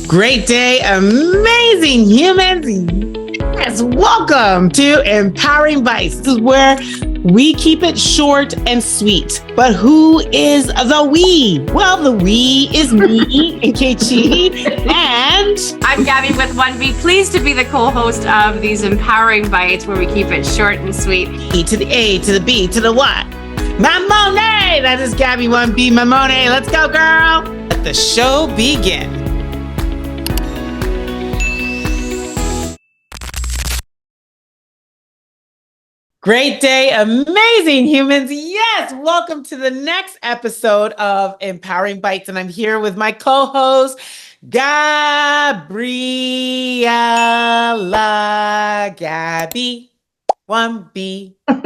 Great day, amazing humans. Yes, welcome to Empowering Bytes. This is where we keep it short and sweet. But who is the we? Well, the we is me, Nkechi, and I'm Gaby with 1B. Pleased to be the co-host of these Empowering Bytes where we keep it short and sweet. E to the A to the B to the what? Mamone! That is Gaby 1B Mamone. Let's go, girl. Let the show begin. Great day, amazing humans. Yes, welcome to the next episode of Empowering Bytes. And I'm here with my co-host, Gabriella. Gaby, 1B. Wow,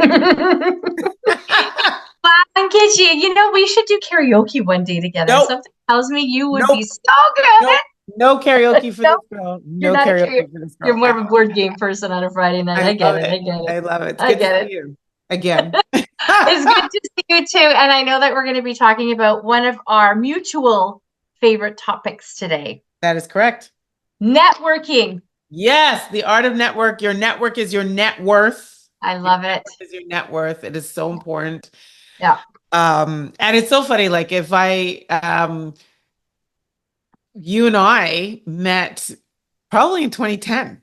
Nkechi, we should do karaoke one day together. Nope. Something tells me you would Nope. be so good. No karaoke for this girl. You're not karaoke for this girl. You're more of a board game person on a Friday night. I get it. I love it. It's good to see you again. It's good to see you too. And I know that we're going to be talking about one of our mutual favorite topics today. That is correct. Networking. Yes, the art of network. Your network is your net worth. I love it. Is your net worth. It is so important. Yeah. And it's so funny. Like if you and I met probably in 2010.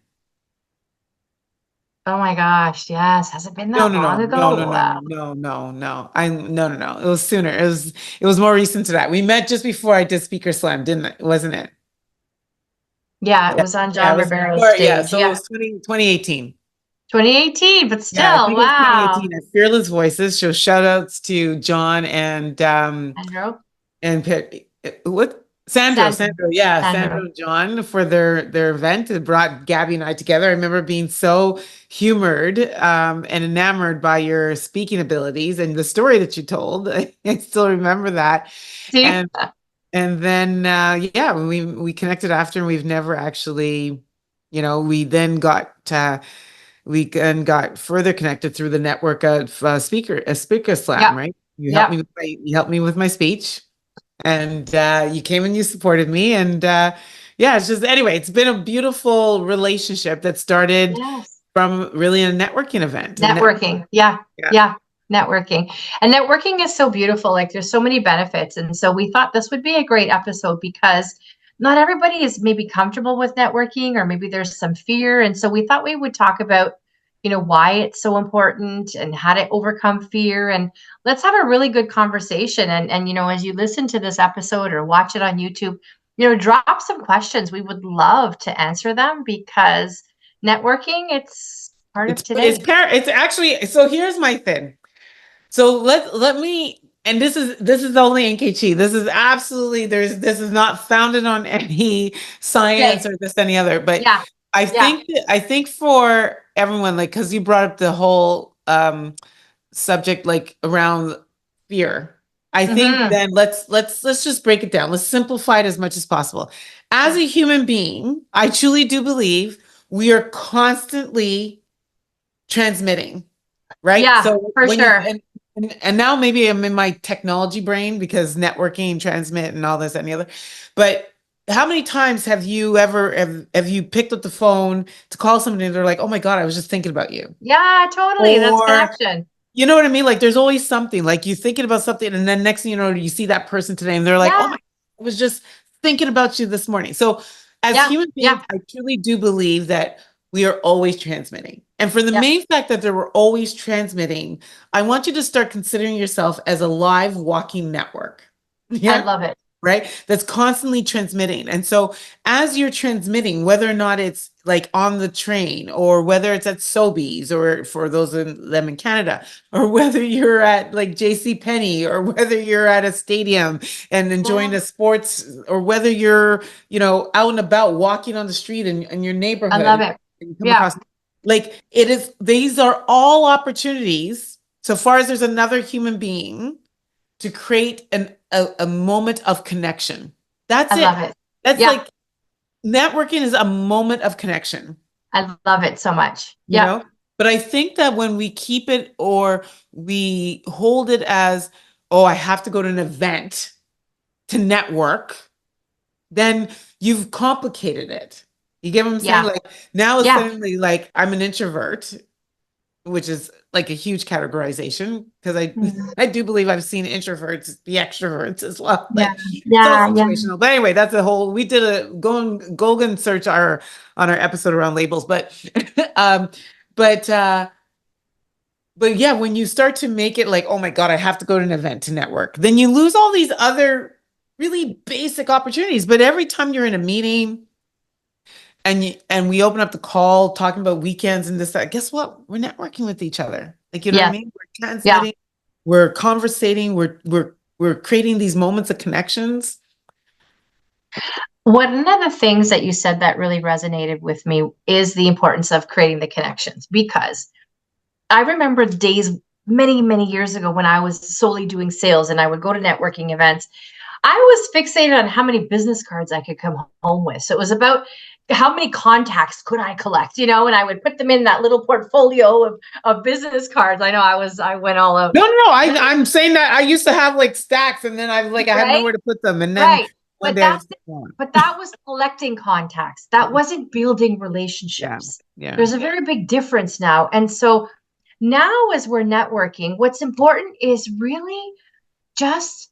Oh my gosh, yes. Has it been that long ago? No. It was sooner. It was more recent to that. We met just before I did Speaker Slam, wasn't it? Yeah, it was on John Rivera's stage. Yeah, so it was 2018. 2018, but still, yeah, I think wow. It was 2018 at Fearless Voices. So shout outs to John and Andrew and Sandro, and John for their event. It brought Gaby and I together. I remember being so humored and enamored by your speaking abilities and the story that you told. I still remember that. See? And then we connected after, and we've never actually, we then got further connected through the network of Speaker Slam, right? You helped me with my speech. And you came and you supported me. And it's just, anyway, it's been a beautiful relationship that started from really a networking event. Networking. Networking. And networking is so beautiful. Like there's so many benefits. And so we thought this would be a great episode because not everybody is maybe comfortable with networking, or maybe there's some fear. And so we thought we would talk about why it's so important and how to overcome fear. And let's have a really good conversation. And as you listen to this episode or watch it on YouTube, drop some questions. We would love to answer them because networking, it's part of today. It's actually, so here's my thing. So let me, and this is only Nkechi. This is absolutely, this is not founded on any science or this any other, but I think for everyone, like, because you brought up the whole subject, like around fear. I think then let's just break it down. Let's simplify it as much as possible. As a human being, I truly do believe we are constantly transmitting, right? Yeah, so for sure. And now maybe I'm in my technology brain because networking, transmit, and all this and the other, but how many times have you picked up the phone to call somebody and they're like, oh my God, I was just thinking about you. Yeah, totally. That's connection. You know what I mean? Like there's always something, like you thinking about something and then next thing you know, you see that person today and they're like, oh my, I was just thinking about you this morning. So as human beings, I truly do believe that we are always transmitting. And for the main fact that we're always transmitting, I want you to start considering yourself as a live walking network. Yeah. I love it. Right? That's constantly transmitting. And so as you're transmitting, whether or not it's like on the train or whether it's at Sobeys or for those of them in Canada, or whether you're at like JC Penney or whether you're at a stadium and enjoying a sports, or whether you're, out and about walking on the street in your neighborhood. I love it. Like these are all opportunities, so far as there's another human being, to create a moment of connection. That's it. I love it. That's like networking is a moment of connection. I love it so much. But I think that when we keep it or we hold it as, oh, I have to go to an event to network, then you've complicated it. You get what I'm saying? Yeah. Like now it's Yeah. suddenly like I'm an introvert, which is like a huge categorization because I Mhm. I do believe I've seen introverts be extroverts as well, Yeah. but it's all Yeah. Yeah. situational. But anyway, that's a whole we did a go and search our on our episode around labels, but um but but yeah, when you start to make it like, oh my God, I have to go to an event to network, then you lose all these other really basic opportunities. But every time you're in a meeting and we open up the call talking about weekends and this, that, guess what? We're networking with each other. Like, you know what I Yeah. mean? We're Yeah. transmitting, we're conversating, we're creating these moments of connections. One of the things that you said that really resonated with me is the importance of creating the connections, because I remember days many, many years ago when I was solely doing sales and I would go to networking events. I was fixated on how many business cards I could come home with. So it was about how many contacts could I collect, and I would put them in that little portfolio of business cards. I know I went all out. No, no, no. I'm saying that I used to have like stacks and then I had Right? nowhere to put them. And then Right. one But day I that's just gone. but that was collecting contacts. That wasn't building Yeah. relationships. Yeah. There's a very big difference now. And so now as we're networking, what's important is really just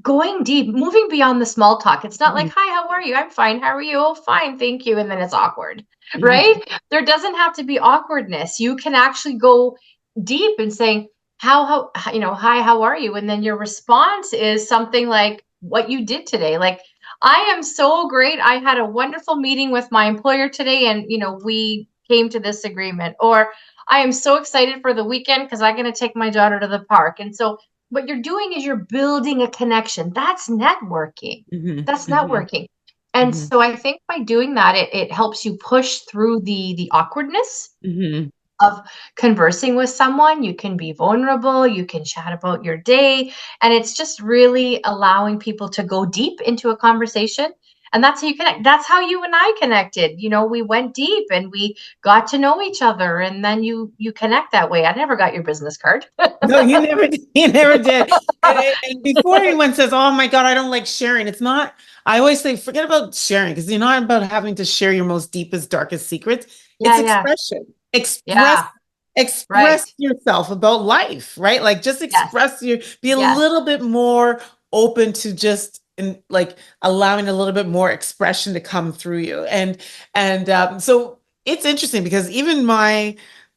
going deep, moving beyond the small talk. It's not like, Mhm. hi, how are you? I'm fine. How are you? Oh, fine, thank you. And then it's awkward, right? Mhm. There doesn't have to be awkwardness. You can actually go deep and saying, hi, how are you? And then your response is something like what you did today. Like, I am so great. I had a wonderful meeting with my employer today, and we came to this agreement. Or I am so excited for the weekend because I'm going to take my daughter to the park. And so what you're doing is you're building a connection. That's networking. Mhm. That's Mhm. networking. And Mhm. so I think by doing that, it helps you push through the awkwardness Mhm. of conversing with someone. You can be vulnerable, you can chat about your day, and it's just really allowing people to go deep into a conversation. And that's how you connect. That's how you and I connected. We went deep and we got to know each other, and then you connect that way. I never got your business card. No, you never did. You never did. And before anyone says, "Oh my God, I don't like sharing," it's not. I always say, forget about sharing because you're not about having to share your most deepest, darkest secrets. It's Yeah, yeah, expression. Express, yeah. Right. express yourself about life, right? Like just Yes. express your. Be a Yes. little bit more open to just and like allowing a little bit more expression to come through you. And so it's interesting because even I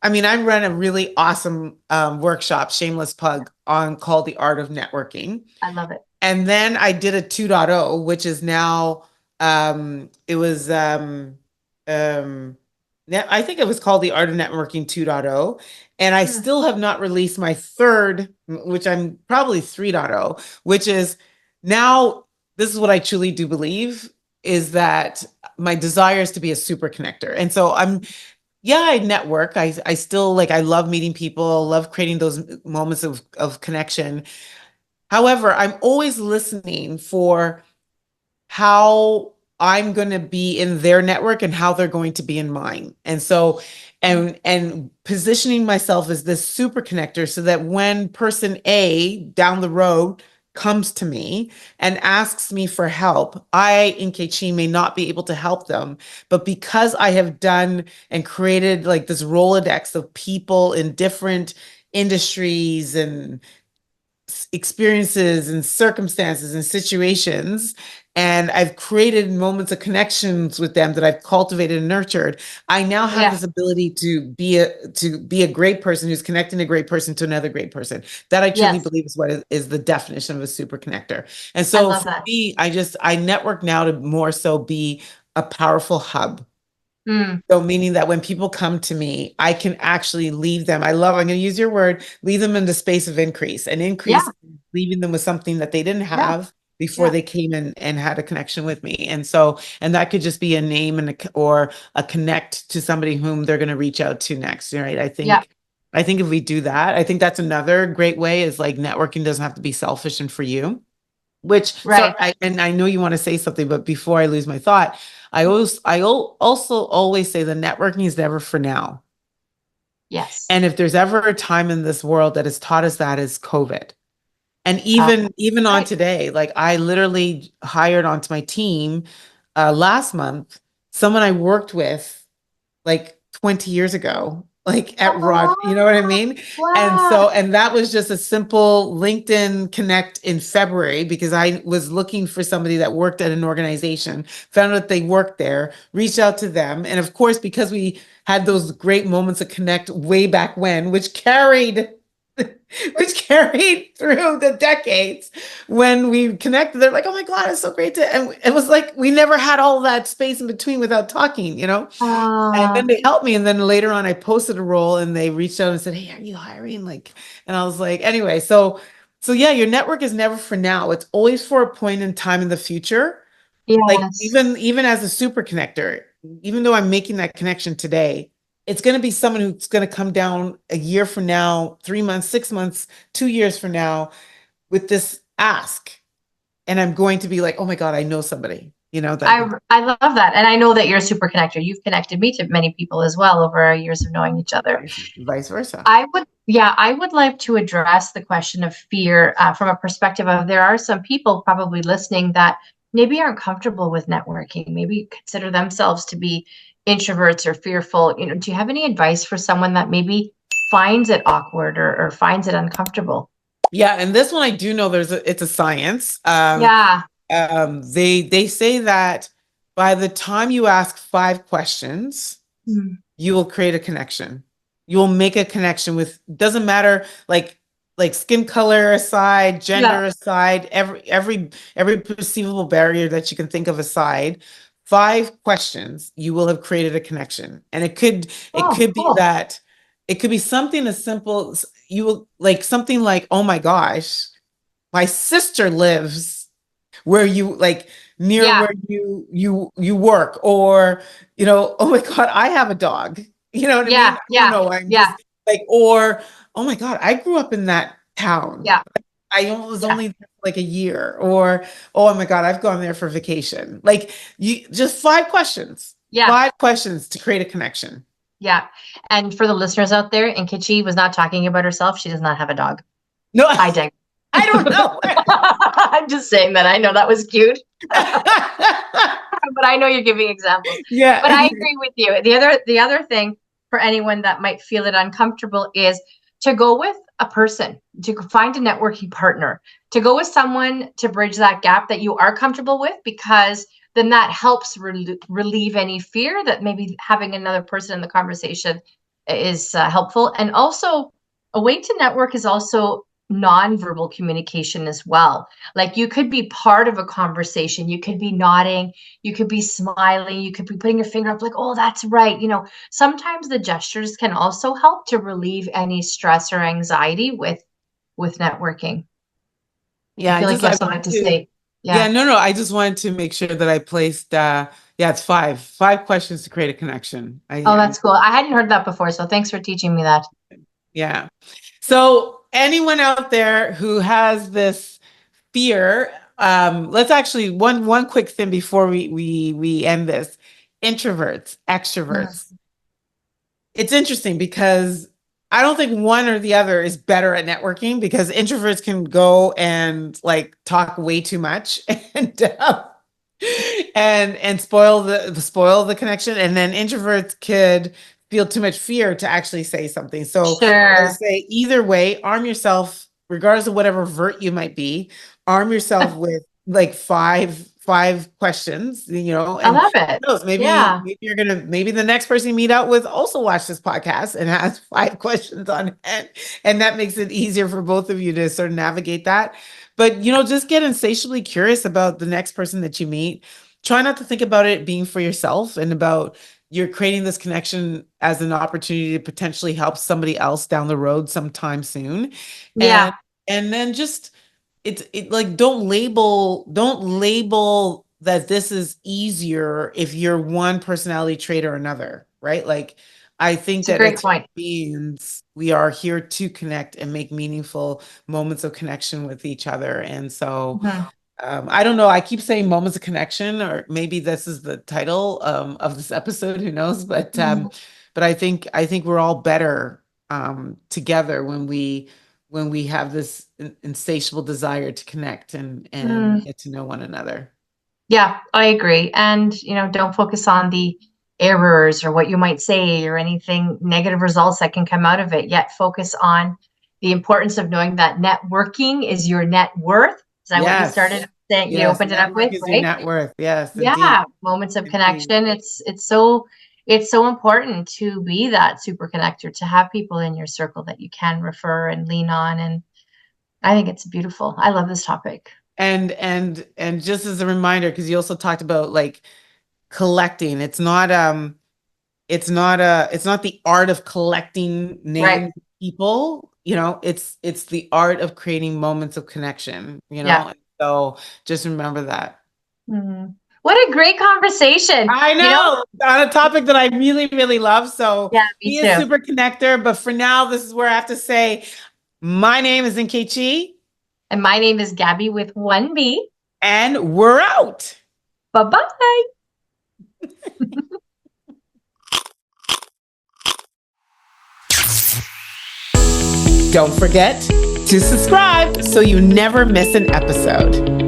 mean, I run a really awesome workshop, shameless plug, on called The Art of Networking. I love it. And then I did a 2.0, which is now it was I think it was called The Art of Networking 2.0. And I Hmm. still have not released my third, which I'm probably 3.0, which is now this is what I truly do believe is that my desire is to be a super connector. And so yeah, I network. I still like I love meeting people, love creating those moments of connection. However, I'm always listening for how I'm going to be in their network and how they're going to be in mine. And so and positioning myself as this super connector so that when person A down the road comes to me and asks me for help, I, Nkechi, may not be able to help them. But because I have done and created like this Rolodex of people in different industries and experiences and circumstances and situations, and I've created moments of connections with them that I've cultivated and nurtured, I now have Yeah. this ability to be a great person who's connecting a great person to another great person. That I truly Yes. believe is what is the definition of a super connector. And I so love for that. me, I network now to more so be a powerful hub. Mm. So meaning that when people come to me, I can actually leave them. I'm going to use your word, leave them in the space of increase and Yeah. increase, leaving them with something that they didn't Yeah. have before Yeah. they came in and had a connection with me. And so, and that could just be a name or a connect to somebody whom they're going to reach out to next. Right. Yeah. I think if we do that, I think that's another great way is like networking doesn't have to be selfish and for you. Which, sorry, Right. and I know you want to say something, but before I lose my thought, also always say the networking is never for now. Yes. And if there's ever a time in this world that has taught us that is COVID. And even on Right. today, like I literally hired onto my team last month someone I worked with like 20 years ago, like at Rod, you know what I Oh, mean? And wow. so, and that was just a simple LinkedIn connect in February because I was looking for somebody that worked at an organization, found out they worked there, reached out to them. And of course, because we had those great moments of connect way back when, which carried which carried through the decades when we connected. They're like, oh my God, it's so great to, and it was like we never had all that space in between without talking, you know? And Uh, then they helped me. And then later on, I posted a role and they reached out and said, hey, are you hiring? Like, and I was like, anyway, so yeah, your network is never for now. It's always for a point in time in the future. Like yes. even as a super connector, even though I'm making that connection today, it's going to be someone who's going to come down a year from now, 3 months, 6 months, 2 years from now with this ask. And I'm going to be like, oh my God, I know somebody, you know, that I love that. And I know that you're a super connector. You've connected me to many people as well over our years of knowing each other. vice versa. I would like to address the question of fear from a perspective of there are some people probably listening that maybe aren't comfortable with networking, maybe consider themselves to be introverts or fearful. You know, do you have any advice for someone that maybe finds it awkward or finds it uncomfortable? Yeah, and this one I do know it's a science. Yeah. They say that by the time you ask 5 questions, Mm. you will create a connection. You will make a connection with, doesn't matter like skin color aside, Yeah. gender aside, every perceivable barrier that you can think of aside. 5 questions, you will have created a connection. And it Oh, could be cool. that it could be something as simple as you will like something like, oh my gosh, my sister lives where you like near Yeah. where you work, or oh my God, I have a dog. You know what I mean? Yeah. I don't Yeah. know, I'm Yeah. just like, or oh my God, I grew up in that town. Yeah. I was Yeah. only there for like a year. Or oh my God, I've gone there for vacation. Like, you just 5 questions, Yeah. 5 questions to create a connection. Yeah. And for the listeners out there, Nkechi was not talking about herself. She does not have a dog. No, I dig. I don't know. I'm just saying that. I know that was cute, but I know you're giving examples. But Yeah. I agree with you. The other thing for anyone that might feel it uncomfortable is to go with a person, to find a networking partner, to go with someone to bridge that gap that you are comfortable with, because then that helps relieve any fear that maybe having another person in the conversation is helpful. And also, a way to network is also nonverbal communication as well. Like you could be part of a conversation, you could be nodding, you could be smiling, you could be putting your finger up like, oh, that's right. You know, sometimes the gestures can also help to relieve any stress or anxiety with networking. I Yeah, feel like you I have something wanted to to, say. yeah, Yeah. no, I just wanted to make sure that I placed, yeah, it's five questions to create a connection. Oh, that's cool. I hadn't heard that before, so thanks for teaching me that. Yeah. So anyone out there who has this fear, let's actually one quick thing before we end this. Introverts, extroverts. Mhm. It's interesting because I don't think one or the other is better at networking, because introverts can go and like talk way too much and spoil the connection, and then introverts could feel too much fear to actually say something. So I would Sure. say either way, arm yourself, regardless of whatever vert you might be, arm yourself with like five questions, I and love it. who knows, maybe Yeah. maybe the next person you meet out with also watch this podcast and has 5 questions on it, and that makes it easier for both of you to sort of navigate that. But just get insatiably curious about the next person that you meet. Try not to think about it being for yourself and about you're creating this connection as an opportunity to potentially help somebody else down the road sometime soon. Yeah. And then just it like don't label that this is easier if you're one personality trait or another, right? Like, I think It's a that great as point. beings, we are here to connect and make meaningful moments of connection with each other. And so Mhm. I don't know. I keep saying moments of connection, or maybe this is the title of this episode. Who knows? But Mhm. I think we're all better together when when we have this insatiable desire to connect and get to know one another. Yeah, I agree. And, don't focus on the errors or what you might say or anything negative results that can come out of it, yet focus on the importance of knowing that networking is your net worth. Is that what you started saying? You Yes, opened it up network with, is your right? net worth. Yes, indeed. Yeah, moments of Indeed. connection. It's so important to be that super connector, to have people in your circle that you can refer and lean on. And I think it's beautiful. I love this topic. And just as a reminder, because you also talked about like collecting. It's not the art of collecting Right. names of people, it's the art of creating moments of connection, Yeah. So just remember that. Mhm. What a great conversation. I know, on a topic that I really, really love. So Yeah, me be a too. super connector. But for now, this is where I have to say, my name is Nkechi, And my name is Gaby with 1B. and we're out. Bye-bye. Don't forget to subscribe so you never miss an episode.